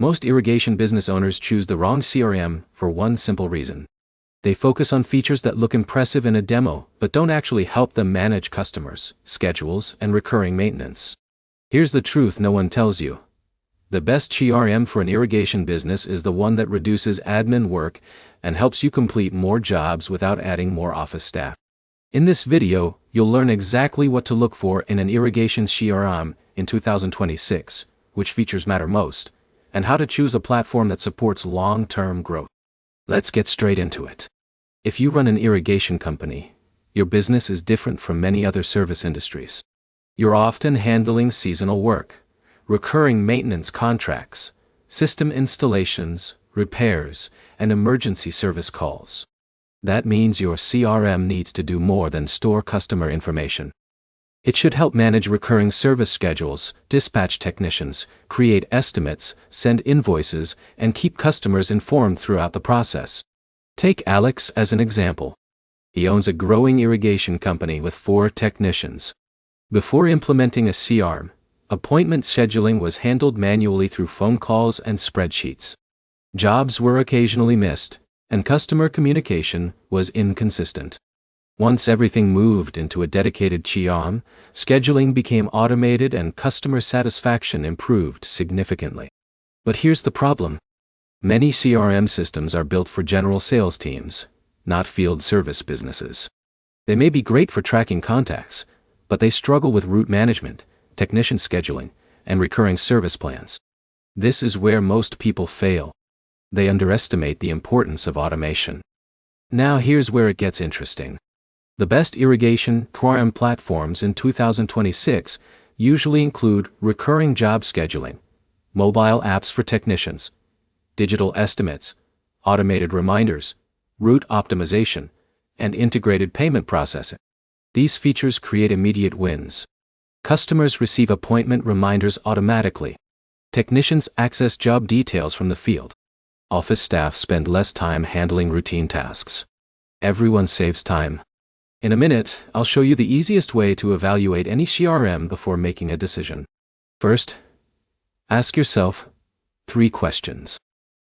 Most irrigation business owners choose the wrong CRM for one simple reason. They focus on features that look impressive in a demo, but don't actually help them manage customers, schedules, and recurring maintenance. Here's the truth no one tells you. The best CRM for an irrigation business is the one that reduces admin work and helps you complete more jobs without adding more office staff. In this video, you'll learn exactly what to look for in an irrigation CRM in 2026, which features matter most, and how to choose a platform that supports long-term growth. Let's get straight into it. If you run an irrigation company, your business is different from many other service industries. You're often handling seasonal work, recurring maintenance contracts, system installations, repairs, and emergency service calls. That means your CRM needs to do more than store customer information. It should help manage recurring service schedules, dispatch technicians, create estimates, send invoices, and keep customers informed throughout the process. Take Alex as an example. He owns a growing irrigation company with 4 technicians. Before implementing a CRM, appointment scheduling was handled manually through phone calls and spreadsheets. Jobs were occasionally missed, and customer communication was inconsistent. Once everything moved into a dedicated CRM, scheduling became automated and customer satisfaction improved significantly. But here's the problem. Many CRM systems are built for general sales teams, not field service businesses. They may be great for tracking contacts, but they struggle with route management, technician scheduling, and recurring service plans. This is where most people fail. They underestimate the importance of automation. Now here's where it gets interesting. The best irrigation CRM platforms in 2026 usually include recurring job scheduling, mobile apps for technicians, digital estimates, automated reminders, route optimization, and integrated payment processing. These features create immediate wins. Customers receive appointment reminders automatically. Technicians access job details from the field. Office staff spend less time handling routine tasks. Everyone saves time. In a minute, I'll show you the easiest way to evaluate any CRM before making a decision. First, ask yourself 3 questions.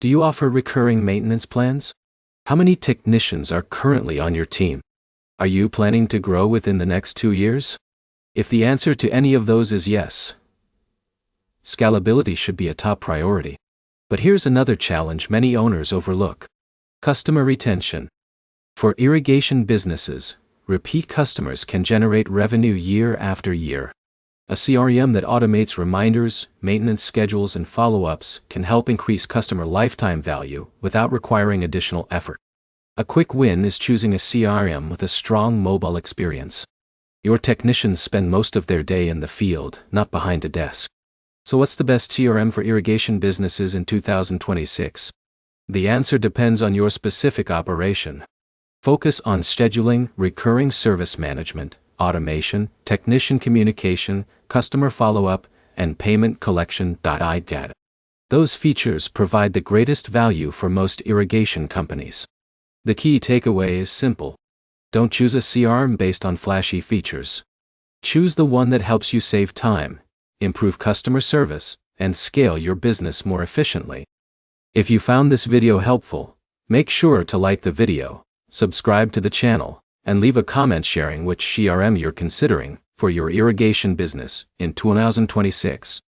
Do you offer recurring maintenance plans? How many technicians are currently on your team? Are you planning to grow within the next 2 years? If the answer to any of those is yes, scalability should be a top priority. But here's another challenge many owners overlook: customer retention. For irrigation businesses, repeat customers can generate revenue year after year. A CRM that automates reminders, maintenance schedules, and follow-ups can help increase customer lifetime value without requiring additional effort. A quick win is choosing a CRM with a strong mobile experience. Your technicians spend most of their day in the field, not behind a desk. So what's the best CRM for irrigation businesses in 2026? The answer depends on your specific operation. Focus on scheduling, recurring service management, automation, technician communication, customer follow-up, and payment collection. Data. Those features provide the greatest value for most irrigation companies. The key takeaway is simple. Don't choose a CRM based on flashy features. Choose the one that helps you save time, improve customer service, and scale your business more efficiently. If you found this video helpful, make sure to like the video, subscribe to the channel, and leave a comment sharing which CRM you're considering for your irrigation business in 2026.